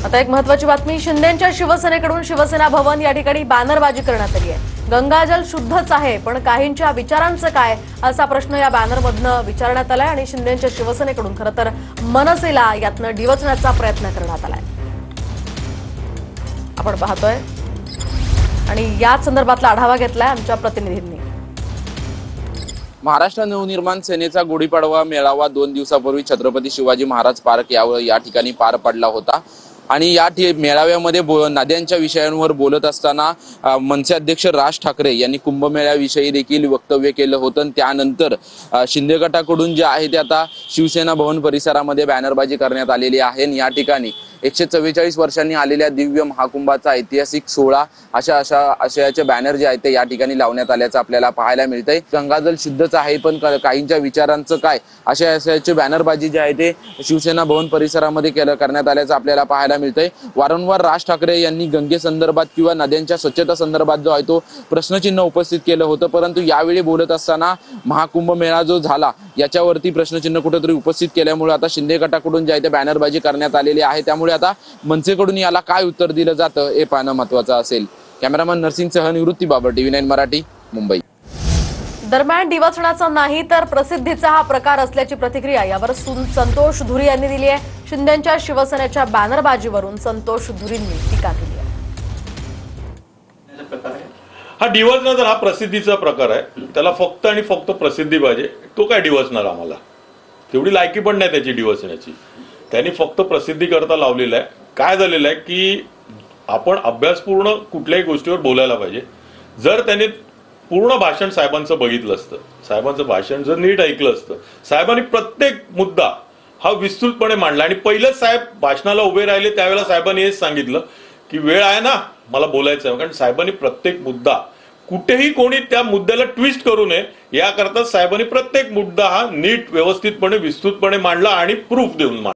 आता एक महत्त्वाची बातमी, शिंदेंच्या शिवसेनेकडून शिवसेना भवन या ठिकाणी बॅनरबाजी करण्यात आली आहे। गंगाजल शुद्धच आहे, पण काहींच्या विचारांचं काय असा प्रश्न या बॅनरमधनं विचारण्यात आलाय आणि शिंदेंच्या शिवसेनेकडून खरं तर मनसेला यातनं डिवचण्याचा प्रयत्न करण्यात आलाय। आपण पाहतोय आणि याच संदर्भातला आढावा घेतलाय आमच्या प्रतिनिधींनी। महाराष्ट्र नवनिर्माण सेनेचा गुढीपाडवा मेळावा 2 दिवसापूर्वी छत्रपती शिवाजी महाराज पार्क या ठिकाणी पार पडला होता आणि या मेळाव्यामध्ये नद्यांच्या विषयांवर बोलत असताना मनसे अध्यक्ष राज ठाकरे यांनी कुंभमेळ्याविषयी देखील वक्तव्य केलं होतं आणि त्यानंतर शिंदे गटाकडून जे आहे ते आता शिवसेना भवन परिसरामध्ये बॅनरबाजी करण्यात आलेली आहे आणि या ठिकाणी 144 वर्षांनी आलेल्या दिव्य महाकुंभाचा ऐतिहासिक सोहळा अशा आशयाचे बॅनर जे आहेत ते या ठिकाणी लावण्यात आल्याचं आपल्याला पाहायला मिळतंय। गंगाजल शुद्धच आहे, पण काहींच्या विचारांचं काय अशा आशयाचे बॅनरबाजी जे आहे ते शिवसेना भवन परिसरामध्ये करण्यात आल्याचं आपल्याला पाहायला मिळतंय। वारंवार राज ठाकरे यांनी गंगेसंदर्भात किंवा नद्यांच्या स्वच्छता संदर्भात जो आहे तो प्रश्नचिन्ह उपस्थित केलं होतं, परंतु यावेळी बोलत असताना महाकुंभ मेळा जो झाला याच्यावरती प्रश्नचिन्ह कुठेतरी उपस्थित केल्यामुळे आता शिंदे गटाकडून जे आहे ते बॅनरबाजी करण्यात आलेली आहे। त्यामुळे आता मनसेकडून याला काय उत्तर दिलं जातं हे पाहणं महत्त्वाचं असेल। कॅमेरामन नरसिंगसह निवृत्ती बाबर, TV9 मराठी, मुंबई। दरम्यान डिवचण्याचा नाही तर प्रसिद्धीचा हा प्रकार असल्याची प्रतिक्रिया यावर संतोष धुरी यांनी दिली आहे। शिंदेंच्या शिवसेनेच्या बॅनरबाजीवरून संतोष धुरींनी टीका केली आहे। हा डिवचणार हा प्रसिद्धीचा प्रकार आहे, त्याला फक्त आणि फक्त प्रसिद्धी पाहिजे। तो काय डिवचणार, आम्हाला तेवढी लायकी पण नाही त्याची डिवचण्याची। त्यांनी फक्त प्रसिद्धी करता लावलेलं आहे। काय झालेलं आहे की आपण अभ्यासपूर्ण कुठल्याही गोष्टीवर बोलायला पाहिजे। जर त्यांनी पूर्ण भाषण साहेबांचं बघितलं असतं, साहेबांचं भाषण जर नीट ऐकलं असतं, साहेबांनी प्रत्येक मुद्दा हा विस्तृतपणे मांडला आणि पहिलेच साहेब भाषणाला उभे राहिले त्यावेळेला साहेबांनी हेच सांगितलं की वेळ आहे ना मला बोलायचं आहे, कारण साहेबांनी प्रत्येक मुद्दा कुठेही कोणी त्या मुद्द्याला ट्विस्ट करू नये याकरता साहेबांनी प्रत्येक मुद्दा हा नीट व्यवस्थितपणे विस्तृतपणे मांडला आणि प्रूफ देऊन मांडला।